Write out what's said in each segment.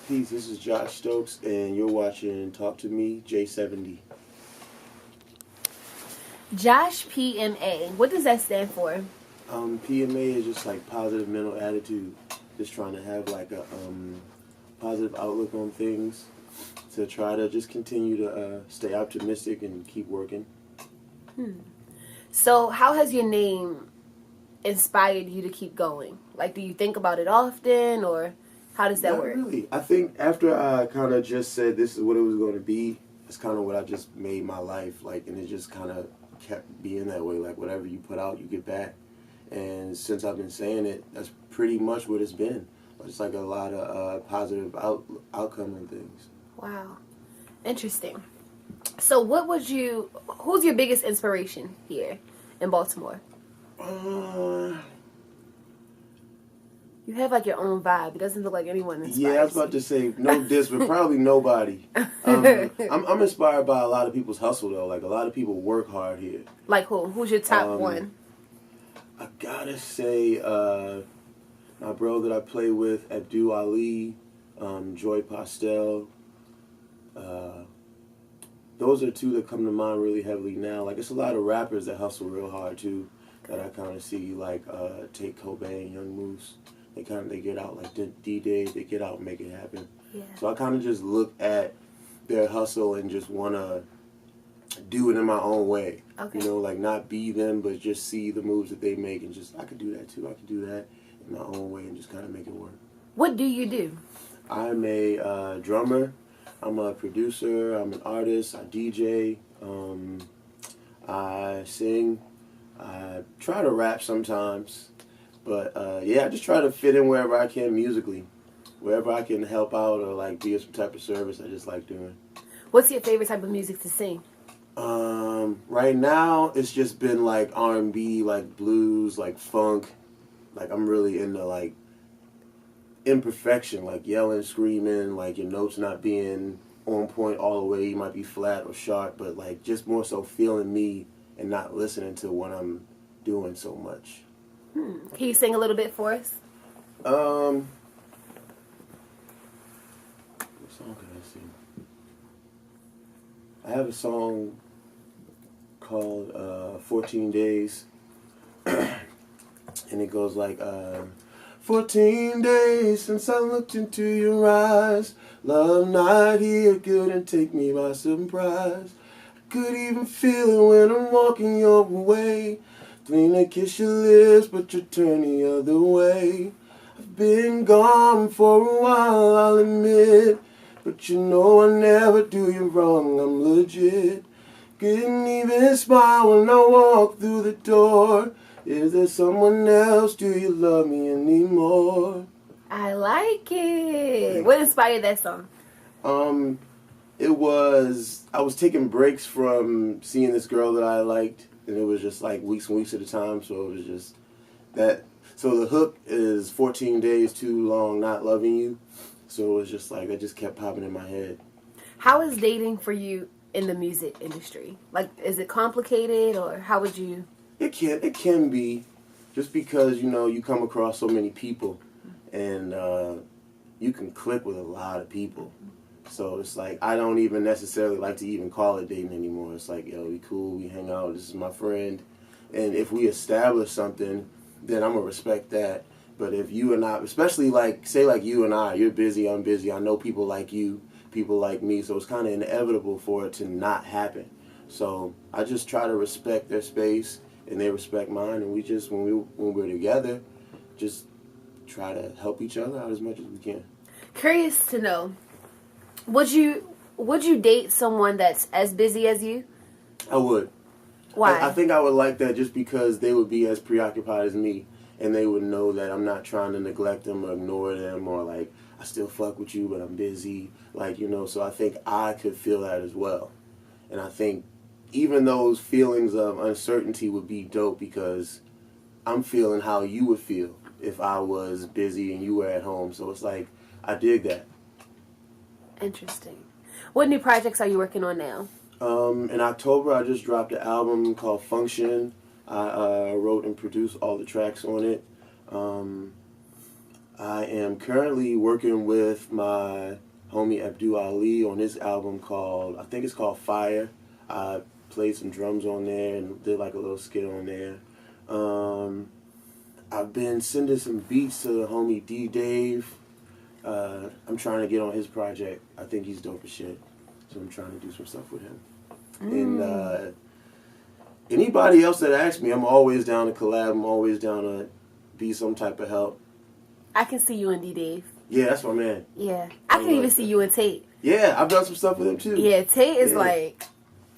Peace, this is Josh Stokes, and you're watching Talk to Me, J70. Josh PMA. What does that stand for? PMA is just like positive mental attitude. Just trying to have like a positive outlook on things to try to just continue to stay optimistic and keep working. So, how has your name inspired you to keep going? Like, do you think about it often, or how does that Not work? really. I think after I kind of just said this is what it was going to be, it's kind of what I just made my life like, and it just kind of kept being that way. Like whatever you put out, you get back. And since I've been saying it, that's pretty much what it's been. It's like a lot of positive outcome and things. Wow. Interesting. So, who's your biggest inspiration here in Baltimore? You have like your own vibe. It doesn't look like anyone inspires Yeah, I was about to say no diss, but probably nobody. I'm inspired by a lot of people's hustle though. Like a lot of people work hard here. Like who? Who's your top one? I gotta say, my bro that I play with, Abdul Ali, Joy Pastel. Those are two that come to mind really heavily now. Like it's a lot of rappers that hustle real hard too. That I kind of see like Take Cobain, Young Moose. They get out like D-Day. They get out and make it happen. Yeah. So I kind of just look at their hustle and just want to do it in my own way. Okay. You know, like not be them, but just see the moves that they make and just I could do that too. I could do that in my own way and just kind of make it work. What do you do? I'm a drummer. I'm a producer. I'm an artist. I DJ. I sing. I try to rap sometimes. But, I just try to fit in wherever I can musically. Wherever I can help out or, like, be of some type of service, I just like doing. What's your favorite type of music to sing? Right now, it's just been, like, R&B, like, blues, like, funk. Like, I'm really into, like, imperfection, like, yelling, screaming, like, your notes not being on point all the way. You might be flat or sharp, but, like, just more so feeling me and not listening to what I'm doing so much. Can you sing a little bit for us? What song can I sing? I have a song called 14 Days. And it goes like, 14 days since I looked into your eyes. Love not here couldn't take me by surprise. I could even feel it when I'm walking your way. Clean to kiss your lips, but you turn the other way. I've been gone for a while, I'll admit. But you know I never do you wrong, I'm legit. Couldn't even smile when I walk through the door. Is there someone else? Do you love me anymore? I like it. What inspired that song? I was taking breaks from seeing this girl that I liked. And it was just like weeks and weeks at a time, so it was just that. So the hook is 14 days too long not loving you. So it was just like, that just kept popping in my head. How is dating for you in the music industry? Like, is it complicated, or how would you? It can be, just because, you know, you come across so many people, and you can click with a lot of people. So it's like, I don't even necessarily like to even call it dating anymore. It's like, yo, we cool, we hang out, this is my friend. And if we establish something, then I'm going to respect that. But if you and I, especially like, say like you and I, you're busy, I'm busy, I know people like you, people like me, so it's kind of inevitable for it to not happen. So I just try to respect their space, and they respect mine, and we just, when we're together, just try to help each other out as much as we can. Curious to know. Would you date someone that's as busy as you? I would. Why? I think I would like that just because they would be as preoccupied as me, and they would know that I'm not trying to neglect them or ignore them, or like, I still fuck with you, but I'm busy. Like, you know, so I think I could feel that as well. And I think even those feelings of uncertainty would be dope, because I'm feeling how you would feel if I was busy and you were at home. So it's like, I dig that. Interesting. What new projects are you working on now? In October, I just dropped an album called Function. I wrote and produced all the tracks on it. I am currently working with my homie Abdul Ali on his album called, I think it's called Fire. I played some drums on there and did like a little skit on there. I've been sending some beats to the homie D Dave. I'm trying to get on his project. I think he's dope as shit. So I'm trying to do some stuff with him. And anybody else that asks me, I'm always down to collab. I'm always down to be some type of help. I can see you and D Dave. Yeah, that's my man. Yeah. I can even see you and Tate. Yeah, I've done some stuff with him too. Yeah, Tate is like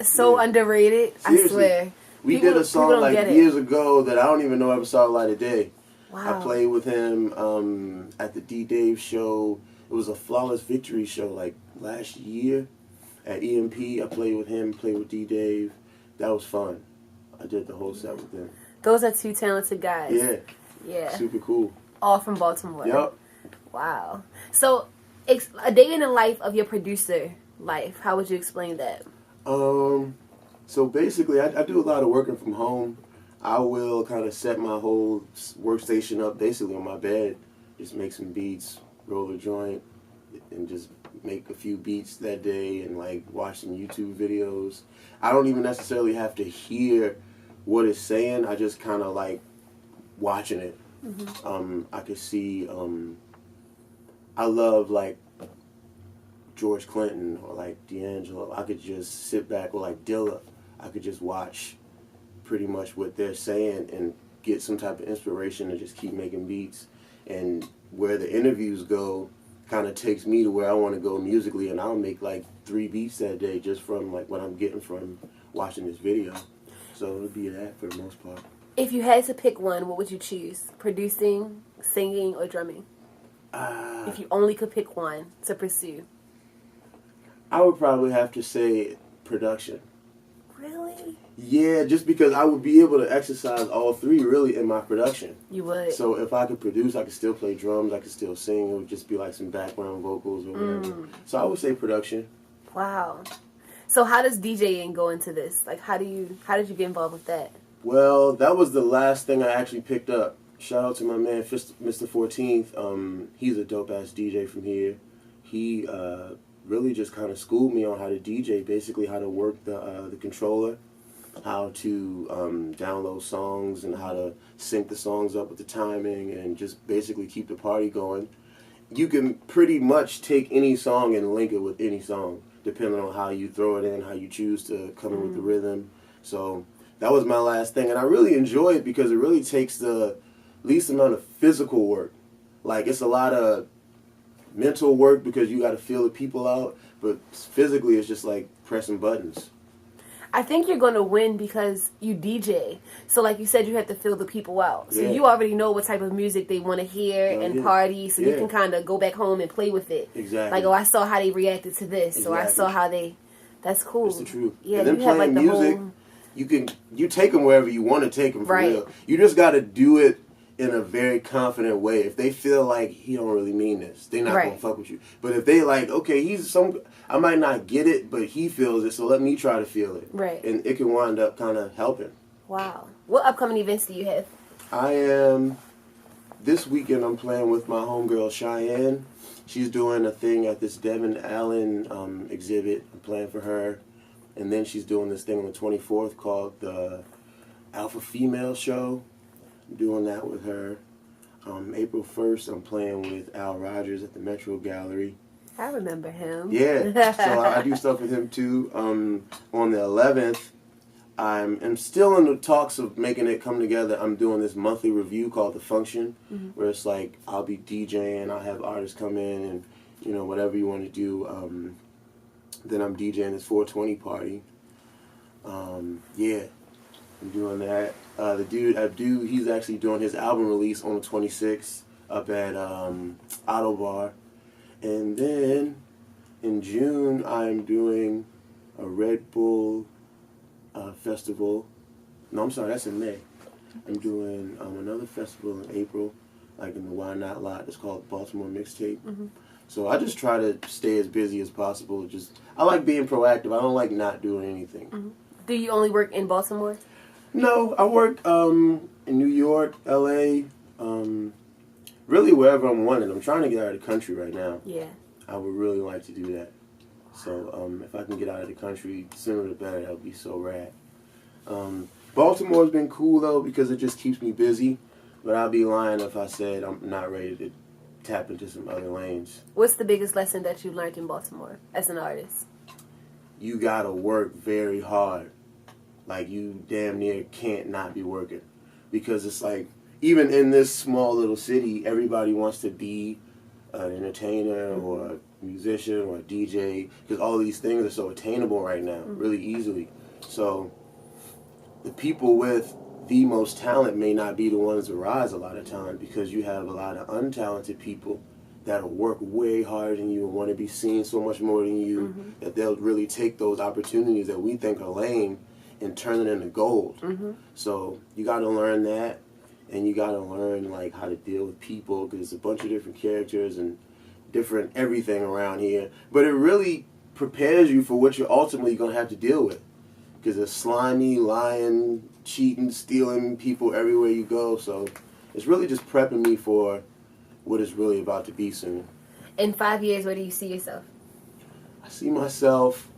so underrated. Seriously. I swear. We did a song like years ago that I don't even know ever saw the light of day. Wow. I played with him at the D Dave show. It was a Flawless Victory show like last year at EMP. I played with him, played with D Dave. That was fun. I did the whole set with them. Those are two talented guys. Yeah. Yeah. Super cool. All from Baltimore. Yep. Wow. So, a day in the life of your producer life, how would you explain that? So basically, I do a lot of working from home. I will kind of set my whole workstation up basically on my bed, just make some beats, roll a joint, and just make a few beats that day and like watch some YouTube videos. I don't even necessarily have to hear what it's saying. I just kind of like watching it. I could see, I love like George Clinton or like D'Angelo. I could just sit back, or like Dilla. I could just watch pretty much what they're saying and get some type of inspiration and just keep making beats. And where the interviews go kind of takes me to where I want to go musically, and I'll make like 3 beats that day just from like what I'm getting from watching this video. So it'll be that for the most part. If you had to pick one, what would you choose? Producing, singing, or drumming? If you only could pick one to pursue. I would probably have to say production. Really? Yeah, just because I would be able to exercise all 3 really in my production. You would. So if I could produce, I could still play drums, I could still sing. It would just be like some background vocals or whatever. So I would say production. Wow. So how does DJing go into this? Like, how did you get involved with that? Well, that was the last thing I actually picked up. Shout out to my man, Mr. 14th. He's a dope-ass DJ from here. He really just kind of schooled me on how to DJ, basically how to work the controller, how to download songs, and how to sync the songs up with the timing, and just basically keep the party going. You can pretty much take any song and link it with any song, depending on how you throw it in, how you choose to come in with the rhythm. So that was my last thing, and I really enjoy it because it really takes the least amount of physical work. Like, it's a lot of mental work because you got to feel the people out, but physically it's just like pressing buttons. I think you're going to win because you DJ. So like you said, you have to feel the people out. So Yeah. you already know what type of music they want to hear and party, so you can kind of go back home and play with it. Exactly. Like, oh, I saw how they reacted to this, Exactly. or I saw how they... That's cool. It's the truth. Yeah, and then you have like the music, whole... you take them wherever you want to take them for real. You just got to do it in a very confident way. If they feel like he don't really mean this, they're not gonna fuck with you. But if they like, okay, I might not get it, but he feels it, so let me try to feel it. Right. And it can wind up kind of helping. Wow. What upcoming events do you have? This weekend I'm playing with my homegirl Cheyenne. She's doing a thing at this Devin Allen exhibit. I'm playing for her. And then she's doing this thing on the 24th called the Alpha Female Show. I'm doing that with her. April 1st, I'm playing with Al Rogers at the Metro Gallery. I remember him. Yeah, so I do stuff with him too. On the 11th, I'm still in the talks of making it come together. I'm doing this monthly review called The Function, where it's like I'll be DJing, I'll have artists come in and, you know, whatever you want to do. Then I'm DJing this 420 party. Yeah, I'm doing that. The dude Abdu, he's actually doing his album release on the 26th up at Auto Bar. And then in June, I'm doing a Red Bull festival. No, I'm sorry, that's in May. I'm doing another festival in April, like in the Why Not lot. It's called Baltimore Mixtape. So I just try to stay as busy as possible. I like being proactive. I don't like not doing anything. Do you only work in Baltimore? No, I work in New York, LA, really wherever I'm wanted. I'm trying to get out of the country right now. Yeah. I would really like to do that. So if I can get out of the country sooner the better, that would be so rad. Baltimore's been cool though because it just keeps me busy. But I'd be lying if I said I'm not ready to tap into some other lanes. What's the biggest lesson that you learned in Baltimore as an artist? You gotta work very hard. Like, you damn near can't not be working. Because it's like, even in this small little city, everybody wants to be an entertainer or a musician or a DJ. Because all these things are so attainable right now, really easily. So, the people with the most talent may not be the ones that rise a lot of times, because you have a lot of untalented people that'll work way harder than you and want to be seen so much more than you, that they'll really take those opportunities that we think are lame and turn it into gold. So you got to learn that, and you got to learn like how to deal with people, because there's a bunch of different characters and different everything around here. But it really prepares you for what you're ultimately going to have to deal with, because there's slimy, lying, cheating, stealing people everywhere you go. So it's really just prepping me for what it's really about to be soon. In 5 years, where do you see yourself? I see myself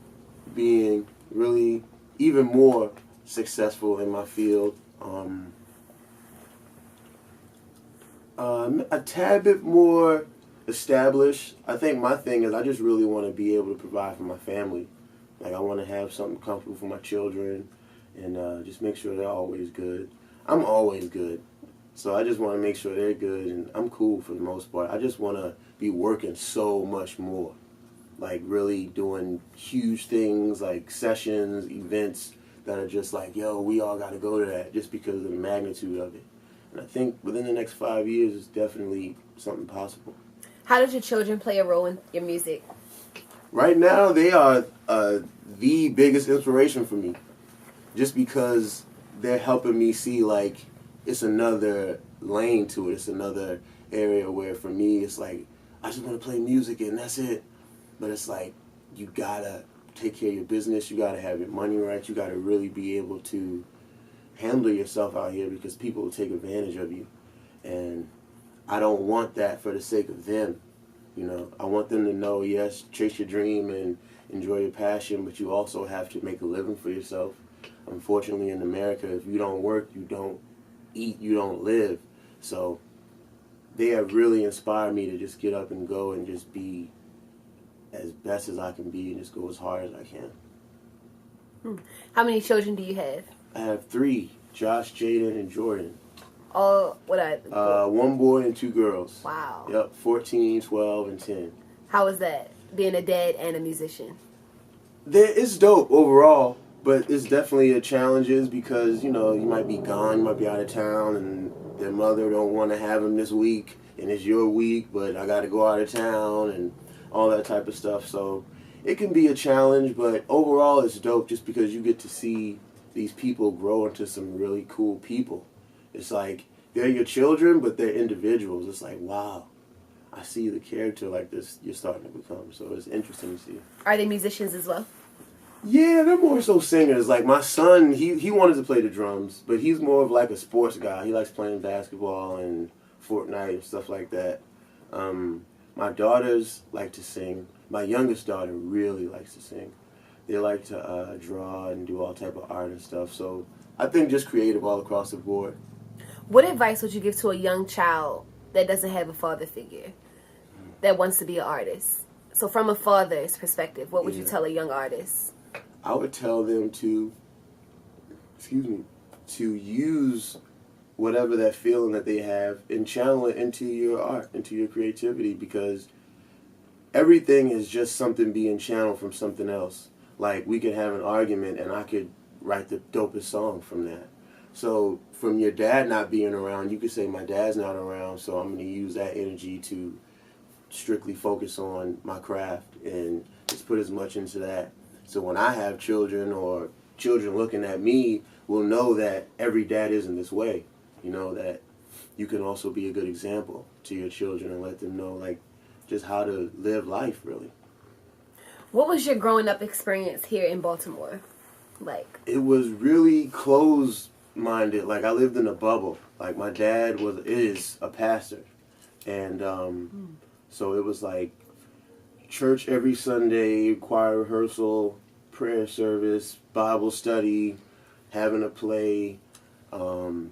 being really even more successful in my field. A tad bit more established. I think my thing is I just really want to be able to provide for my family. Like, I want to have something comfortable for my children and just make sure they're always good. I'm always good. So I just want to make sure they're good, and I'm cool for the most part. I just want to be working so much more. Like, really doing huge things, like sessions, events that are just like, yo, we all got to go to that, just because of the magnitude of it. And I think within the next 5 years, it's definitely something possible. How did your children play a role in your music? Right now, they are the biggest inspiration for me, just because they're helping me see, like, it's another lane to it. It's another area where, for me, it's like, I just want to play music and that's it. But it's like, you gotta take care of your business. You gotta have your money right. You gotta really be able to handle yourself out here, because people will take advantage of you. And I don't want that for the sake of them. You know, I want them to know, yes, chase your dream and enjoy your passion, but you also have to make a living for yourself. Unfortunately, in America, if you don't work, you don't eat, you don't live. So they have really inspired me to just get up and go and just be as best as I can be and just go as hard as I can. How many children do you have? I have 3, Josh, Jaden, and Jordan. Oh, what are 1 boy and 2 girls. Wow. Yep, 14, 12, and 10. How was that, being a dad and a musician? It's dope overall, but it's definitely a challenges, because, you know, you might be gone, you might be out of town, and their mother don't want to have them this week, and it's your week, but I got to go out of town, and all that type of stuff. So it can be a challenge, but overall it's dope, just because you get to see these people grow into some really cool people. It's like, they're your children, but they're individuals. It's like, wow, I see the character like this you're starting to become. So it's interesting to see. Are they musicians as well? Yeah, they're more so singers. Like, my son, he wanted to play the drums, but he's more of like a sports guy. He likes playing basketball and Fortnite and stuff like that. My daughters like to sing. My youngest daughter really likes to sing. They like to draw and do all type of art and stuff. So I think just creative all across the board. What advice would you give to a young child that doesn't have a father figure, that wants to be an artist? So from a father's perspective, what would you tell a young artist? I would tell them to use whatever that feeling that they have and channel it into your art, into your creativity, because everything is just something being channeled from something else. Like, we could have an argument and I could write the dopest song from that. So from your dad not being around, you could say, my dad's not around, so I'm going to use that energy to strictly focus on my craft and just put as much into that. So when I have children, or children looking at me, will know that every dad isn't this way. You know, that you can also be a good example to your children and let them know, like, just how to live life, really. What was your growing up experience here in Baltimore like? It was really closed-minded. Like, I lived in a bubble. Like, my dad is a pastor. And so it was like church every Sunday, choir rehearsal, prayer service, Bible study, having to play, you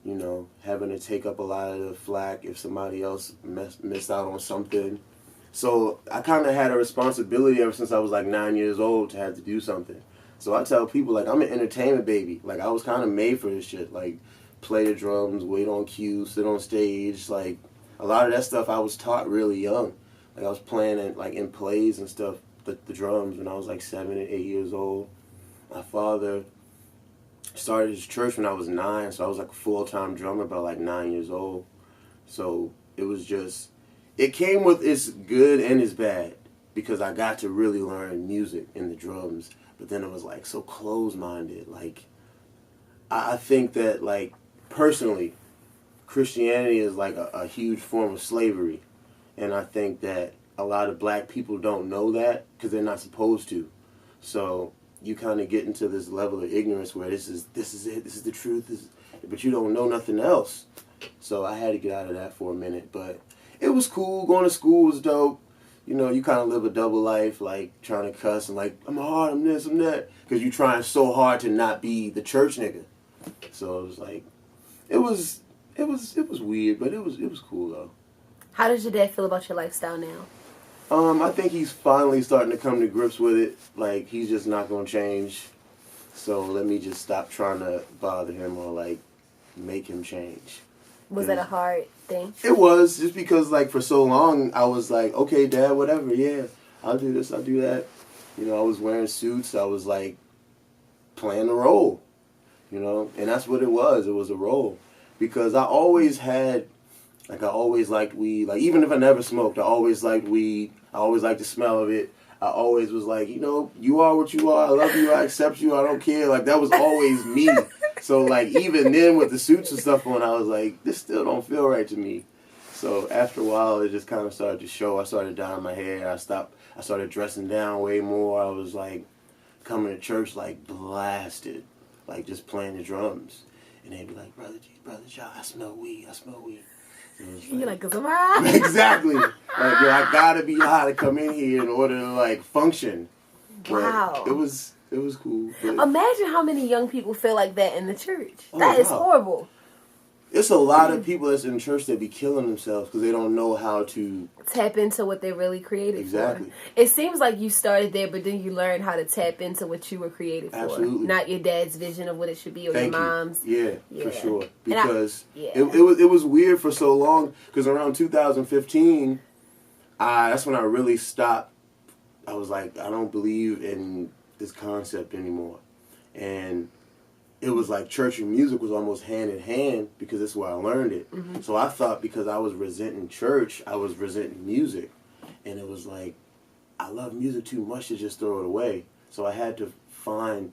know, having to take up a lot of the flack if somebody else missed out on something. So I kind of had a responsibility ever since I was like 9 years old to have to do something. So I tell people, like, I'm an entertainment baby. Like, I was kind of made for this shit. Like, play the drums, wait on cue, sit on stage. Like, a lot of that stuff I was taught really young. Like, I was playing in plays and stuff, the drums, when I was like 7 and 8 years old. My father started his church when I was 9, so I was like a full-time drummer by like 9 years old. So it was just, it came with its good and its bad, because I got to really learn music and the drums, but then it was like so closed-minded. Like, I think that, like, personally, Christianity is like a huge form of slavery, and I think that a lot of black people don't know that because they're not supposed to. So you kind of get into this level of ignorance where this is it, this is the truth, but you don't know nothing else. So I had to get out of that for a minute, but it was cool. Going to school was dope. You know, you kind of live a double life, like trying to cuss and like, I'm hard, I'm this, I'm that, because you're trying so hard to not be the church nigga. So it was like, it was weird, but it was cool though. How does your dad feel about your lifestyle now? I think he's finally starting to come to grips with it. Like, he's just not going to change. So let me just stop trying to bother him or, like, make him change. Was that a hard thing? It was, just because, like, for so long, I was like, okay, Dad, whatever, yeah, I'll do this, I'll do that. You know, I was wearing suits. I was, like, playing a role, you know? And that's what it was. It was a role. Because I always had... Like, I always liked weed. Like, even if I never smoked, I always liked weed. I always liked the smell of it. I always was like, you know, you are what you are. I love you. I accept you. I don't care. Like, that was always me. So, like, even then with the suits and stuff on, I was like, this still don't feel right to me. So, after a while, it just kind of started to show. I started dyeing my hair. I started dressing down way more. I was, like, coming to church, like, blasted. Like, just playing the drums. And they'd be like, Brother Josh, I smell weed. I smell weed. You're like, 'cause I'm high. Exactly. Like, yo, I gotta be high to come in here in order to, like, function. Wow. But it was cool. But imagine how many young people feel like that in the church. That is horrible. It's a lot of people that's in church that be killing themselves because they don't know how to tap into what they're really created exactly. for. It seems like you started there, but then you learned how to tap into what you were created for. Absolutely. Not your dad's vision of what it should be or Thank your mom's. Yeah, for sure. Because yeah. it was weird for so long because around 2015, that's when I really stopped. I was like, I don't believe in this concept anymore. And it was like church and music was almost hand in hand because that's where I learned it. Mm-hmm. So I thought because I was resenting church, I was resenting music. And it was like, I love music too much to just throw it away. So I had to find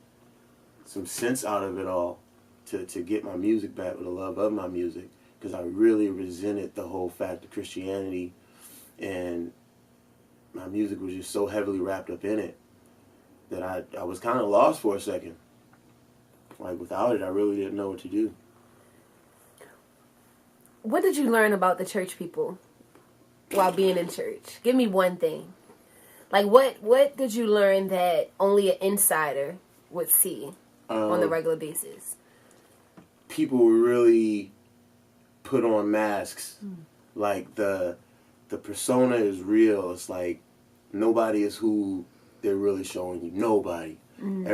some sense out of it all to get my music back with the love of my music. Because I really resented the whole fact of Christianity. And my music was just so heavily wrapped up in it that I was kind of lost for a second. Like, without it, I really didn't know what to do. What did you learn about the church people while being in church? Give me one thing. Like, what did you learn that only an insider would see on the regular basis? People really put on masks. Like, the persona is real. It's like, nobody is who they're really showing you. Nobody. Mm.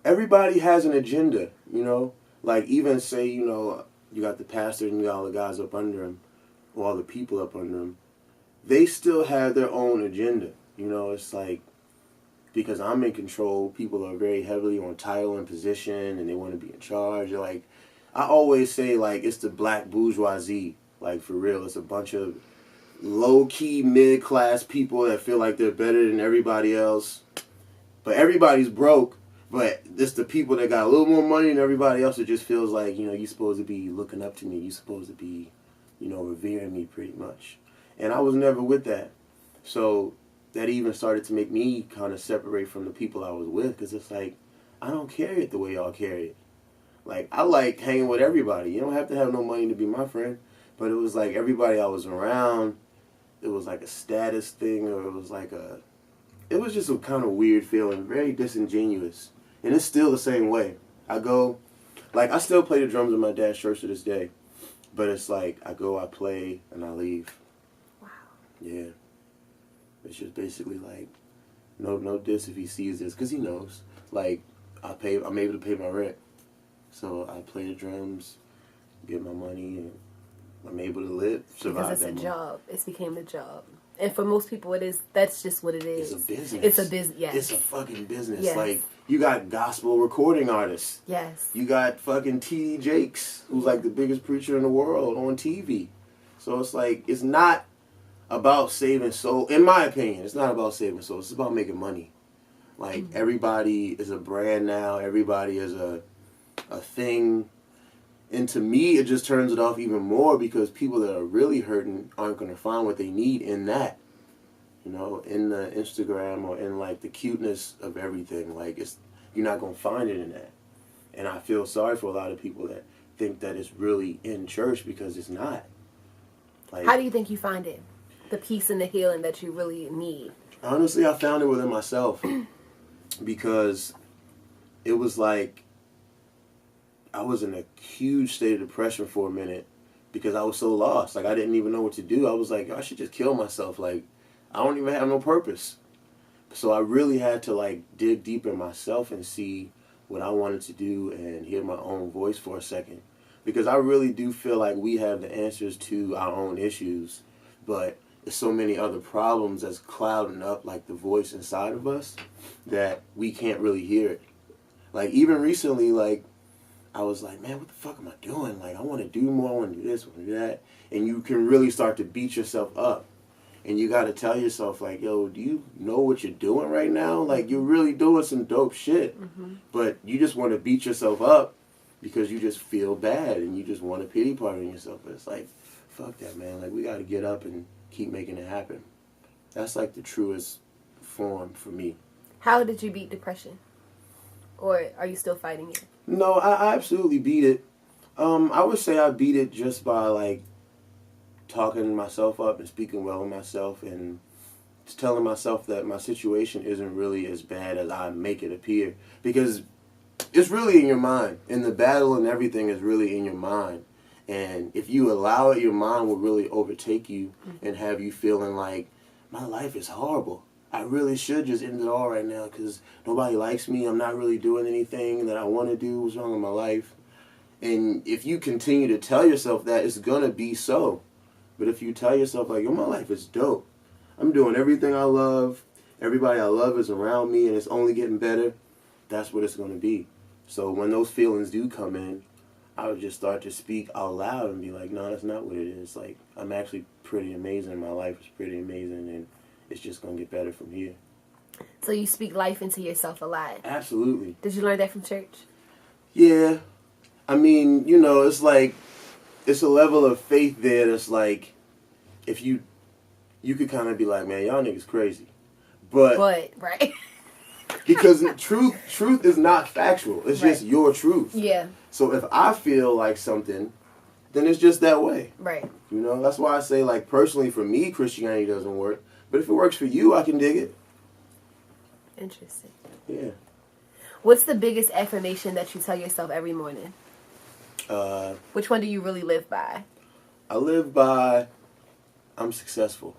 Everybody has an agenda, you know? Like, even say, you know, you got the pastor and you got all the guys up under him, or all the people up under him. They still have their own agenda, you know? It's like, because I'm in control, people are very heavily on title and position, and they want to be in charge. Like, I always say, like, it's the black bourgeoisie. Like, for real, it's a bunch of low-key, mid-class people that feel like they're better than everybody else. But everybody's broke. But it's the people that got a little more money than everybody else that just feels like, you know, you're supposed to be looking up to me. You're supposed to be, you know, revering me pretty much. And I was never with that. So that even started to make me kind of separate from the people I was with. Because it's like, I don't carry it the way y'all carry it. Like, I like hanging with everybody. You don't have to have no money to be my friend. But it was like everybody I was around, it was like a status thing, or it was just a kind of weird feeling, very disingenuous. And it's still the same way. I still play the drums in my dad's church to this day. But it's like, I go, I play, and I leave. Wow. Yeah. It's just basically like, no diss if he sees this, because he knows. Like, I'm able to pay my rent. So I play the drums, get my money, and I'm able to live, survive. Because it's a job. It's became a job. And for most people, that's just what it is. It's a business. It's a business, yes. It's a fucking business. Yes. Like, you got gospel recording artists. Yes. You got fucking T.D. Jakes, who's like the biggest preacher in the world on TV. So it's like, it's not about saving soul. In my opinion, it's not about saving souls. It's about making money. Like, everybody is a brand now. Everybody is a thing. And to me, it just turns it off even more because people that are really hurting aren't going to find what they need in that. You know, in the Instagram or in, like, the cuteness of everything. Like, you're not going to find it in that. And I feel sorry for a lot of people that think that it's really in church because it's not. Like, how do you think you find it? The peace and the healing that you really need? Honestly, I found it within myself. Because it was like, I was in a huge state of depression for a minute because I was so lost. Like, I didn't even know what to do. I was like, I should just kill myself. Like, I don't even have no purpose. So I really had to, like, dig deep in myself and see what I wanted to do and hear my own voice for a second. Because I really do feel like we have the answers to our own issues, but there's so many other problems that's clouding up, like, the voice inside of us that we can't really hear it. Like, even recently, like, I was like, man, what the fuck am I doing? Like, I want to do more, I want to do this, I want to do that. And you can really start to beat yourself up. And you got to tell yourself, like, yo, do you know what you're doing right now? Like, you're really doing some dope shit. Mm-hmm. But you just want to beat yourself up because you just feel bad and you just want a pity party in yourself. But it's like, fuck that, man. Like, we got to get up and keep making it happen. That's, like, the truest form for me. How did you beat depression? Or are you still fighting it? No, I absolutely beat it. I would say I beat it just by, like, talking myself up and speaking well of myself and just telling myself that my situation isn't really as bad as I make it appear. Because it's really in your mind. And the battle and everything is really in your mind. And if you allow it, your mind will really overtake you and have you feeling like, my life is horrible. I really should just end it all right now because nobody likes me. I'm not really doing anything that I want to do. What's wrong with my life? And if you continue to tell yourself that, it's going to be so. But if you tell yourself, like, yo, my life is dope. I'm doing everything I love. Everybody I love is around me and it's only getting better. That's what it's going to be. So when those feelings do come in, I would just start to speak out loud and be like, no, that's not what it is. Like, I'm actually pretty amazing. My life is pretty amazing and it's just going to get better from here. So you speak life into yourself a lot? Absolutely. Did you learn that from church? Yeah. I mean, you know, it's like, it's a level of faith there that's like, if you could kind of be like, man, y'all niggas crazy. But right. Because truth is not factual. It's just your truth. Yeah. So if I feel like something, then it's just that way. Right. You know, that's why I say, like, personally for me, Christianity doesn't work. But if it works for you, I can dig it. Interesting. Yeah. What's the biggest affirmation that you tell yourself every morning? Which one do you really live by? I live by, I'm successful.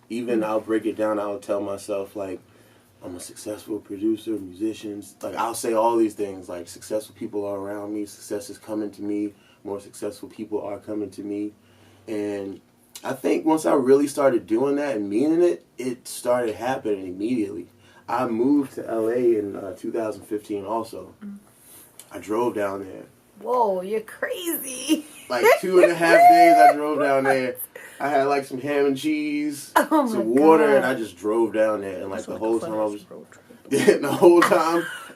Even I'll break it down, I'll tell myself, like, I'm a successful producer, musicians. Like, I'll say all these things, like, successful people are around me, success is coming to me, more successful people are coming to me. And I think once I really started doing that and meaning it, it started happening immediately. I moved to LA in 2015 also. I drove down there. Whoa, you're crazy. Like 2.5 days I drove down there. I had like some ham and cheese, some water, and I just drove down there. And like the whole time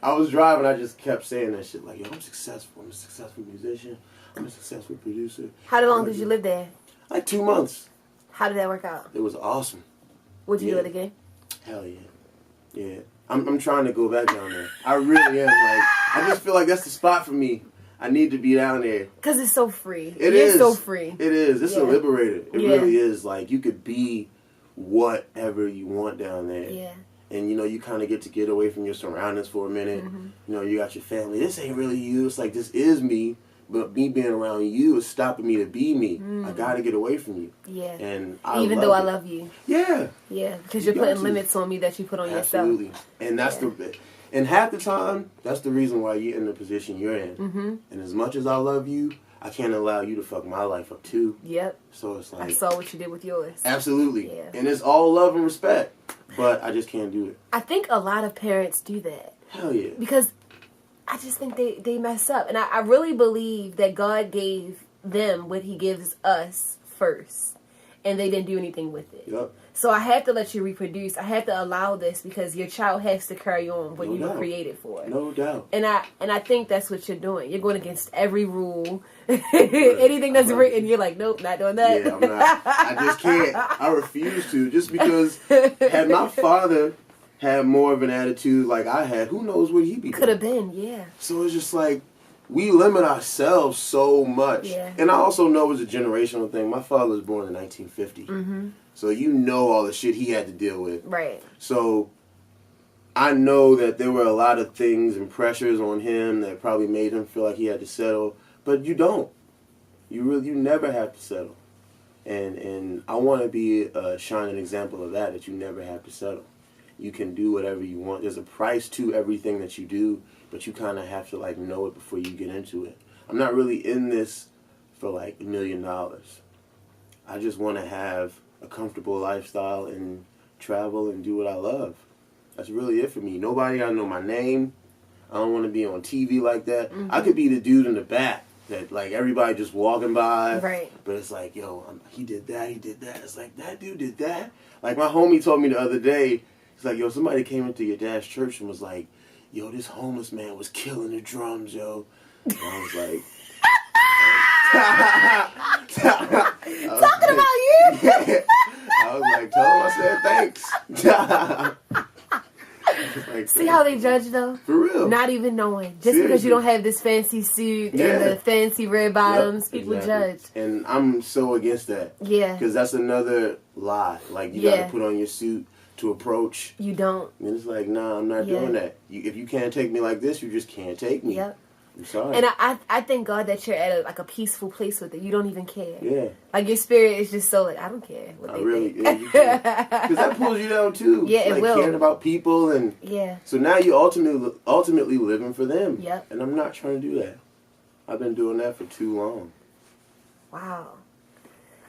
I was driving, I just kept saying that shit. Like, yo, I'm successful. I'm a successful musician. I'm a successful producer. How long did you live there? Like 2 months. How did that work out? It was awesome. Would you do it again? Hell yeah. Yeah. I'm trying to go back down there. I really am. Like, I just feel like that's the spot for me. I need to be down there. Because it's so free. It's so free. It is. It's a liberator. It Yeah. really is. Like, you could be whatever you want down there. Yeah. And, you know, you kind of get away from your surroundings for a minute. Mm-hmm. You know, you got your family. This ain't really you. It's like, this is me. But me being around you is stopping me to be me. I got to get away from you. Yeah. And even though I love you. Yeah. Yeah. Because you're putting limits on me that you put on yourself. Absolutely. And that's and half the time, that's the reason why you're in the position you're in. Mm-hmm. And as much as I love you, I can't allow you to fuck my life up too. Yep. So it's like, I saw what you did with yours. Absolutely. Yeah. And it's all love and respect. But I just can't do it. I think a lot of parents do that. Hell yeah. Because I just think they mess up. And I really believe that God gave them what he gives us first. And they didn't do anything with it. Yep. So I have to let you reproduce. I have to allow this because your child has to carry on what you were created for. No doubt. And I think that's what you're doing. You're going against every rule. Anything that's written, you're like, nope, not doing that. Yeah, I'm not. I just can't. I refuse to. Just because had my father had more of an attitude like I had, who knows what he'd be doing. Could have been, yeah. So it's just like, we limit ourselves so much. Yeah. And I also know it's a generational thing. My father was born in 1950. Mm-hmm. So you know all the shit he had to deal with. Right. So I know that there were a lot of things and pressures on him that probably made him feel like he had to settle. But you don't. You never have to settle. And I want to be a shining example of that you never have to settle. You can do whatever you want. There's a price to everything that you do, but you kind of have to like know it before you get into it. I'm not really in this for like $1 million. I just want to have a comfortable lifestyle and travel and do what I love. That's really it for me. Nobody gotta know my name. I don't want to be on TV like that. Mm-hmm. I could be the dude in the back that like everybody just walking by. Right. But it's like, yo, he did that. It's like, that dude did that. Like my homie told me the other day, he's like, yo, somebody came into your dad's church and was like, yo, this homeless man was killing the drums, yo. And I was like... Talking about you? Yeah. I was like, tell him I said thanks. Like, see how they judge though? For real. Not even knowing. Just Seriously. because you don't have this fancy suit and the fancy red bottoms, people judge. And I'm so against that. Yeah. Because that's another lie. Like, you got to put on your suit to approach. You don't. And it's like, nah, I'm not doing that. If you can't take me like this, you just can't take me. Yep. I'm sorry. And I thank God that you're at a peaceful place with it. You don't even care. Yeah. Like your spirit is just so like, I don't care what they think. Yeah, you can. Because that pulls you down too. Yeah, it like, will. Caring about people and so now you're ultimately living for them. Yep. And I'm not trying to do that. I've been doing that for too long. Wow.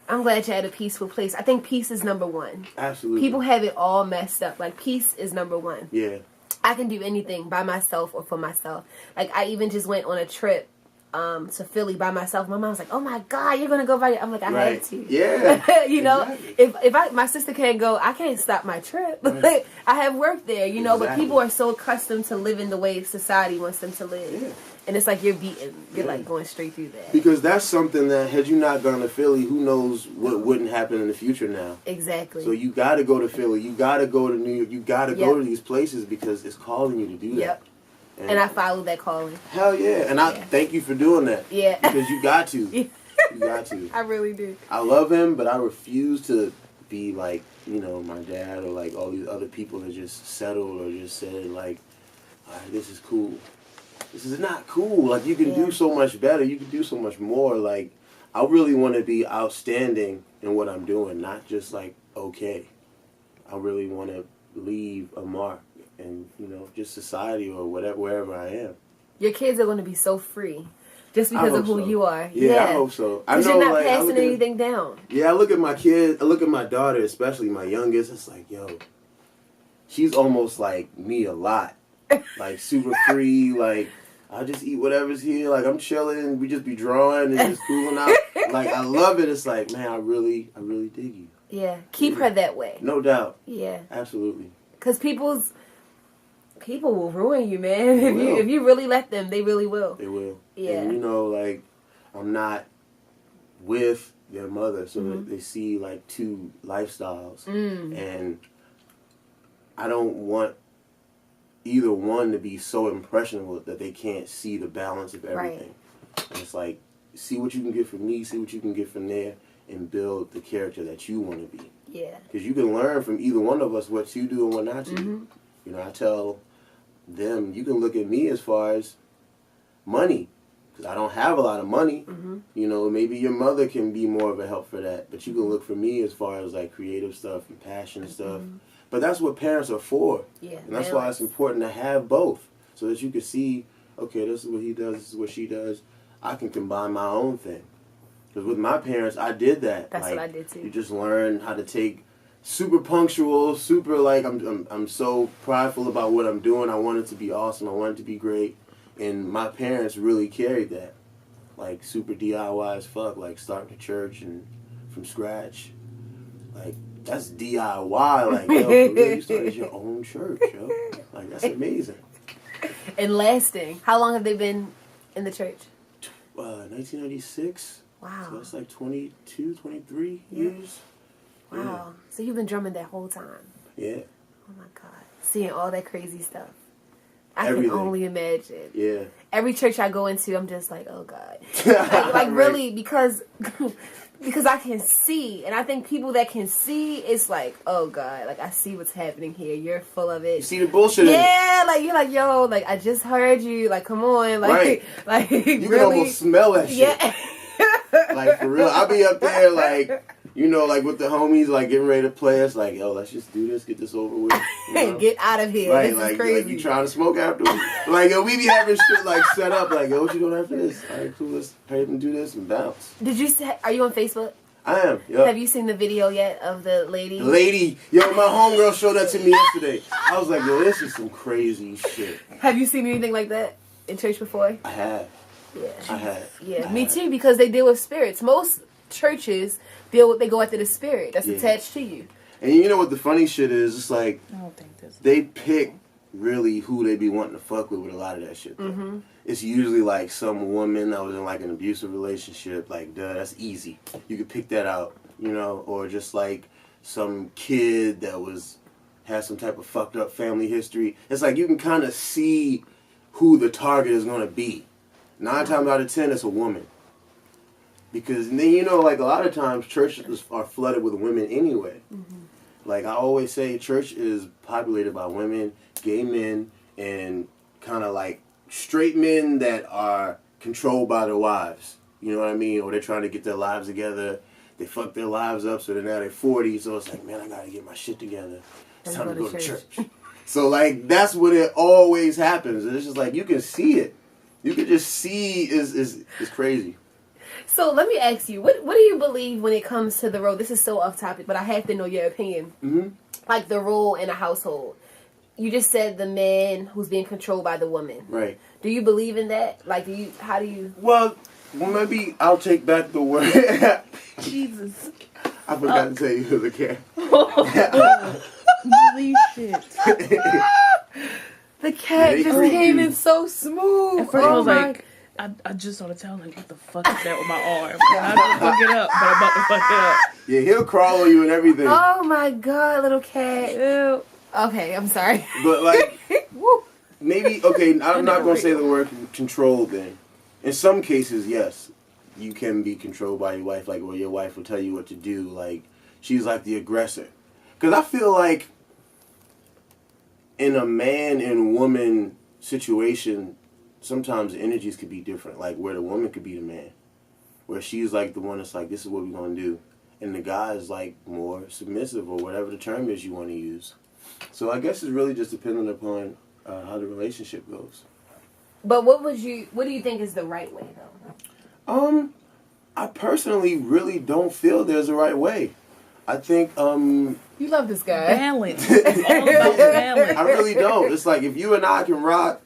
I'm glad you're at a peaceful place. I think peace is number one. Absolutely. People have it all messed up. Like peace is number one. Yeah. I can do anything by myself or for myself. Like, I even just went on a trip to Philly by myself. My mom was like, oh my God, you're going to go by... I'm like, I had to. Yeah. You know, if my sister can't go, I can't stop my trip. Right. I have work there, you know, but people are so accustomed to living the way society wants them to live. Yeah. And it's like you're like going straight through that. Because that's something that, had you not gone to Philly, who knows what wouldn't happen in the future now. Exactly. So you got to go to Philly. You got to go to New York. You got to go to these places because it's calling you to do that. Yep. And I follow that calling. Hell yeah. And I thank you for doing that. Yeah. Because you got to. You got to. I really do. I love him, but I refuse to be like, you know, my dad or like all these other people that just settled or just said like, all right, this is cool. This is not cool. Like, you can do so much better. You can do so much more. Like, I really want to be outstanding in what I'm doing, not just, like, okay. I really want to leave a mark in, you know, just society or whatever, wherever I am. Your kids are going to be so free just because of who you are. Yeah, I hope so. Because you're not passing anything down. Yeah, I look at my kids, I look at my daughter, especially my youngest, it's like, yo, she's almost like me a lot. Like, super free, like, I just eat whatever's here, like, I'm chilling, we just be drawing and just cooling out. Like, I love it. It's like, man, I really dig you. Yeah, keep her that way. No doubt. Yeah. Absolutely. Because people will ruin you, man. If you really let them, they really will. They will. Yeah. And, you know, like, I'm not with their mother, so that they see, like, two lifestyles. And I don't want either one to be so impressionable that they can't see the balance of everything. And it's like, see what you can get from me, see what you can get from there, and build the character that you want to be. Yeah. Because you can learn from either one of us what you do and what not to do. You know, I tell them, you can look at me as far as money. Because I don't have a lot of money. You know, maybe your mother can be more of a help for that. But you can look for me as far as, like, creative stuff and passion stuff. But that's what parents are for. Yeah. And that's why it's important to have both. So that you can see, okay, this is what he does, this is what she does. I can combine my own thing. Because with my parents, I did that. That's like, what I did too. You just learn how to take super punctual, super like I'm so prideful about what I'm doing. I want it to be awesome. I want it to be great. And my parents really carried that. Like super DIY as fuck. Like starting a church and from scratch. Like that's DIY. Like yo, for real, you started your own church, yo. Like that's amazing. And lasting. How long have they been in the church? 1996. Wow. So that's like 22, 23 years. Wow. Yeah. So you've been drumming that whole time. Yeah. Oh my God. Seeing all that crazy stuff. I Everything. can only imagine. Yeah. Every church I go into, I'm just like, oh God. like Right. really, because I can see. And I think people that can see, it's like, oh God, like I see what's happening here. You're full of it. You see the bullshit in it. Yeah, like you're like, yo, like I just heard you. Like, come on. Like, Right. like You really? can almost smell that shit. Yeah. Like, for real. I'll be up there, like, you know, like, with the homies, like, getting ready to play. It's like, yo, let's just do this, get this over with. You know? Get out of here. Right, This like, is crazy. like, you trying to smoke afterwards? Like, yo, we be having shit, like, set up. Like, yo, what you doing after this? All right, cool, let's pay them do this and bounce. Did you say, are you on Facebook? I am, yo. Have you seen the video yet of the lady? Yo, my homegirl showed that to me yesterday. I was like, yo, this is some crazy shit. Have you seen anything like that in church before? I have. Yeah. I have. Yeah, I me have. too, because they deal with spirits. Most churches they go after the spirit that's attached to you. And you know what the funny shit is? It's like, I don't think this. they pick really who they be wanting to fuck with a lot of that shit. Though. It's usually like some woman that was in like an abusive relationship. Like, duh, that's easy. You could pick that out, you know, or just like some kid that has some type of fucked up family history. It's like you can kind of see who the target is going to be. 9 times out of 10, it's a woman. Because then, you know, like a lot of times churches are flooded with women anyway. Like I always say, church is populated by women, gay men, and kind of like straight men that are controlled by their wives. You know what I mean? Or they're trying to get their lives together. They fuck their lives up, so now they're 40. So it's like, man, I gotta get my shit together. It's time to go to church. So like that's what it always happens. And it's just like you can see it. You can just see is crazy. So let me ask you, what do you believe when it comes to the role? This is so off topic, but I have to know your opinion. Like the role in a household. You just said the man who's being controlled by the woman. Right. Do you believe in that? Like, how do you? Well, maybe I'll take back the word. Jesus. I forgot to tell you the cat. Holy shit. The cat just came in so smooth. At first I was like, I just saw the towel like, what the fuck is that with my arm? I'm not gonna fuck it up, but I'm about to fuck it up. Yeah, he'll crawl on you and everything. Oh my God, little cat. Ew. Okay, I'm sorry. But like, maybe, okay, I'm not going to say the word control then. In some cases, yes, you can be controlled by your wife, like, or your wife will tell you what to do. Like, she's like the aggressor. Because I feel like in a man and woman situation, sometimes the energies could be different. Like, where the woman could be the man. Where she's like the one that's like, this is what we're going to do. And the guy is like more submissive or whatever the term is you want to use. So I guess it's really just dependent upon how the relationship goes. But what do you think is the right way though? I personally really don't feel there's a right way. I think you love this guy. Balance. It's all about balance. I really don't. It's like if you and I can rock,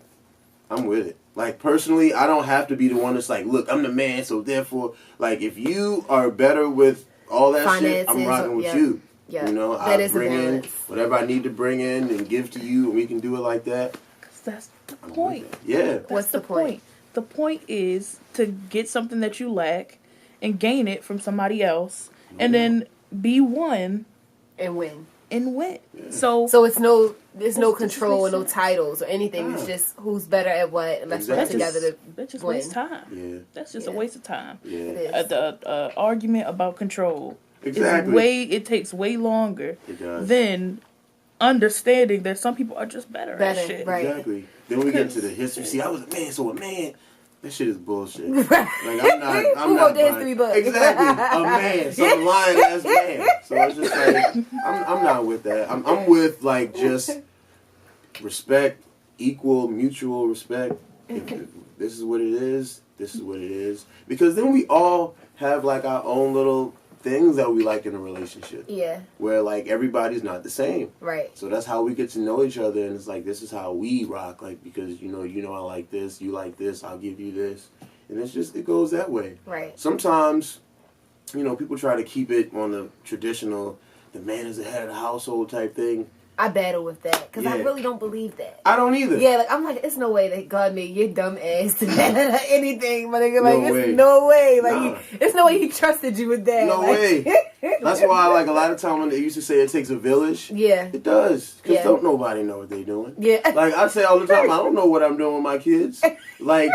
I'm with it. Like personally, I don't have to be the one that's like, look, I'm the man, so therefore, like if you are better with all that shit, I'm rocking with you. Yeah, you know, that I is bring the in balance. whatever I need to bring in and give to you, and we can do it like that. Because that's the point. Yeah. What's the point? The point is to get something that you lack and gain it from somebody else, and then be one and win. and went. Yeah. So there's no control and no titles or anything. It's just who's better at what, and let's work together to that's just win. waste time. Yeah. That's just a waste of time. Yeah. It is. The argument about control Exactly. it takes way longer It does. than understanding that some people are just better at shit. right. Exactly. Then we get into the history. See, I was a man, so a man. That shit is bullshit. Right. Like I'm Who not wrote the history book? Exactly. A man, some lying ass man. So it's just like I'm not with that. I'm with like just respect, equal, mutual respect. If this is what it is. This is what it is. Because then we all have like our own little things that we like in a relationship. Yeah. Where like everybody's not the same. Right. So that's how we get to know each other, and it's like this is how we rock. Like because you know I like this, you like this, I'll give you this, and it's just it goes that way. Right. Sometimes, people try to keep it on the traditional, the man is the head of the household type thing. I battle with that because I Yeah. really don't believe that. I don't either. Yeah, like I'm like, it's no way that God made your dumb ass to that or anything, but nigga, like No way. it's no way, like Nah. it's no way he trusted you with that. No like, way. That's why like a lot of time when they used to say it takes a village. Yeah. It does. Because Yeah. don't nobody know what they're doing. Yeah. Like I say all the time, I don't know what I'm doing with my kids. Like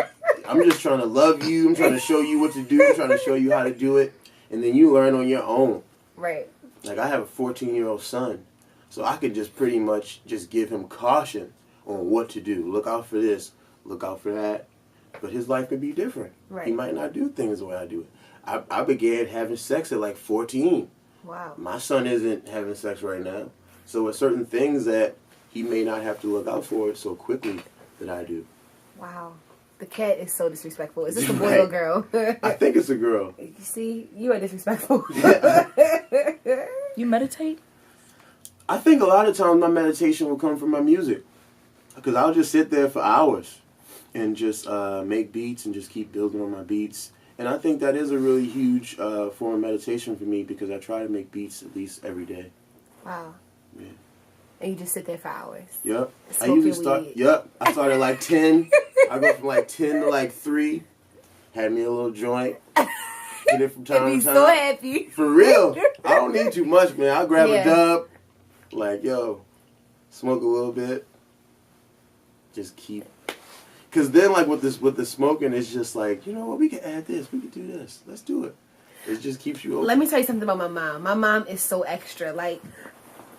I'm just trying to love you. I'm trying to show you what to do. I'm trying to show you how to do it. And then you learn on your own. Right. Like I have a 14-year-old son. So I could just pretty much just give him caution on what to do. Look out for this. Look out for that. But his life could be different. Right. He might not do things the way I do it. I began having sex at like 14. Wow. My son isn't having sex right now. So with certain things that he may not have to look out for so quickly that I do. Wow. The cat is so disrespectful. Is this a boy Right. or girl? I think it's a girl. You see, you are disrespectful. You meditate? I think a lot of times my meditation will come from my music. Because I'll just sit there for hours and just make beats and just keep building on my beats. And I think that is a really huge form of meditation for me because I try to make beats at least every day. Wow. Yeah. And you just sit there for hours. Yep. I Smoking usually start. weed. Yep. I start at like 10. I go from like 10 to like 3. Had me a little joint. Get it from time Be to time. so happy. For real. I don't need too much, man. I'll grab Yeah. a dub. Like, yo, smoke a little bit. Just keep. Because then, like, with the smoking, it's just like, you know what? We can add this. We can do this. Let's do it. It just keeps you open. Let me tell you something about my mom. My mom is so extra. Like,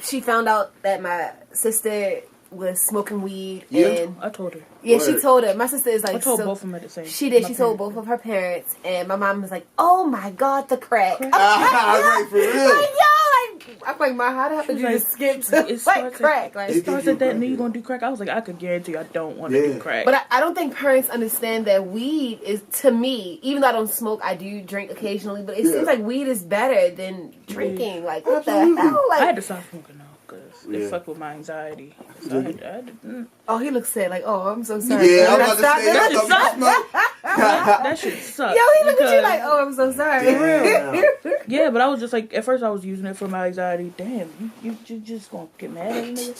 she found out that my sister was smoking weed, Yeah. and I told her. yeah, she Word. told her. My sister is like, I told so, both of them at the same time. She did. She told both of her parents, and my mom was like, "Oh my God, the crack!" Right, for real. Like, yo, like, I'm like, Ma, how the hell did She's you like, just skip to it like starts crack? At, Like, it starts you at that, and then crack, you gonna do crack. I was like, I could guarantee I don't want to Yeah. do crack. but I don't think parents understand that weed is, to me, even though I don't smoke, I do drink occasionally, but it Yeah. seems like weed is better than drinking. Like, what Absolutely. the hell? Like, I had to stop smoking though, because Yeah. it fucked with my anxiety. So I had to, oh, he looks sad. Like, oh, I'm so sorry. Yeah, I'm Can I about to stop say, this? I thought you smoked. that shit sucked. Yo, he look at you because- like, oh, I'm so sorry. Damn. Yeah, but I was just like, at first I was using it for my anxiety. Damn, you just gonna get mad at me?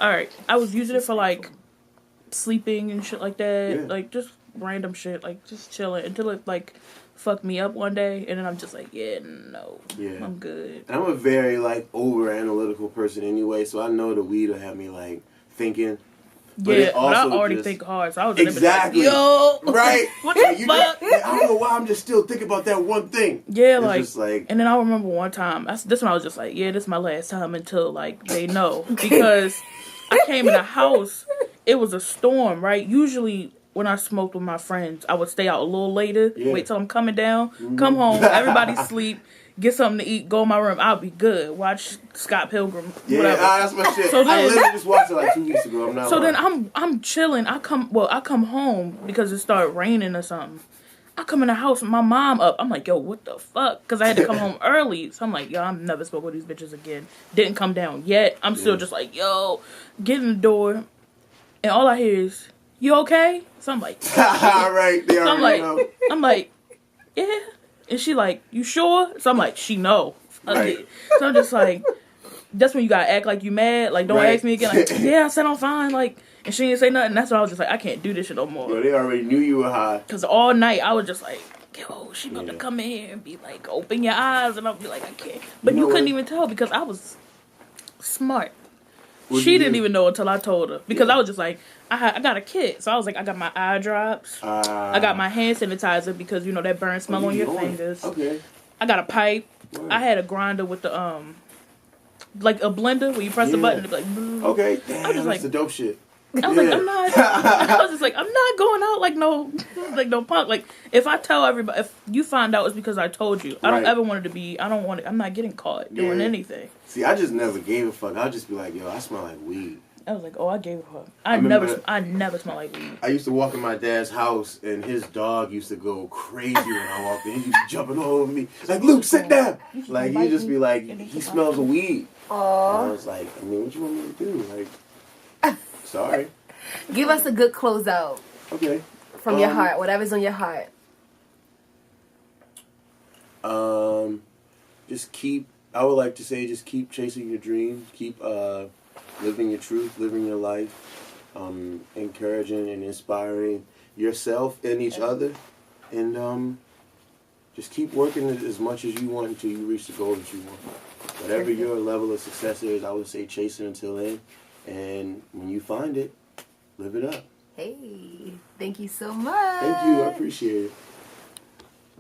Alright, I was using it for like sleeping and shit like that. Yeah. Like just random shit, like just chilling until it like fucked me up one day. And then I'm just like, yeah, no, Yeah. I'm good. I'm a very, like, over-analytical person anyway, so I know the weed will have me, like, thinking. But Yeah, it but I also already just- think hard, so I was Exactly. like, yo, Right. what Like, the you fuck? just- I don't know why I'm just still thinking about that one thing. Yeah, It's like, just like, and then I remember one time, this one I was just like, yeah, this is my last time until, like, they know. Because I came in the house, it was a storm, right? Usually, when I smoked with my friends, I would stay out a little later, Yeah. wait till I'm coming down, come home, everybody sleep, get something to eat, go in my room, I'll be good. Watch Scott Pilgrim, yeah, whatever. that's my shit. So I then- literally just watched it like 2 weeks ago. I'm not So lying. then I'm chilling. I come home because it started raining or something. I come in the house and my mom up. I'm like, yo, what the fuck? Because I had to come home early. So I'm like, yo, I'm never spoke with these bitches again. Didn't come down yet. I'm still just like, yo, get in the door. And all I hear is, you okay? So I'm like, Right, they so I'm already like, know. I'm like, yeah. And she like, you sure? So I'm like, she know. Fuck Right. it. So I'm just like, that's when you gotta act like you mad. Like, don't Right. ask me again. Like, yeah, I said I'm fine. Like, and she didn't say nothing. That's when I was just like, I can't do this shit no Yo, more. they already knew you were high. Cause all night I was just like, yo, she about to Yeah. come in here and be like, open your eyes, and I'll be like, I can't. But You you know couldn't what? even tell because I was Smart. What'd She you didn't do? even know until I told her. Because Yeah. I was just like, I got a kit. So I was like, I got my eye drops. I got my hand sanitizer because, you know, that burn smell on your fingers. Okay. I got a pipe. Word. I had a grinder with the, like a blender where you press the button and be like, boom. Okay, damn, I was that's like, the dope shit. I was like, I'm not. I was just like, I'm not going out like no punk. Like, if I tell everybody, if you find out, it's because I told you. I don't ever want it to be. I don't want it. I'm not getting caught doing anything. See, I just never gave a fuck. I'll just be like, yo, I smell like weed. I was like, oh, I gave a fuck. I never smell like weed. I used to walk in my dad's house, and his dog used to go crazy when I walked in. He used to jumping all over me. Like, Luke, sit down. Like, he'd just be like, he smells of weed. Aww. And I was like, I mean, what you want me to do? Like, sorry. Give us a good closeout. Okay. From your heart, whatever's on your heart. I would like to say, just keep chasing your dreams. Keep living your truth, living your life. Encouraging and inspiring yourself and each other. And just keep working as much as you want until you reach the goal that you want. Whatever your level of success is, I would say chase it until then. And when you find it, live it up. Hey, thank you so much. Thank you. I appreciate it.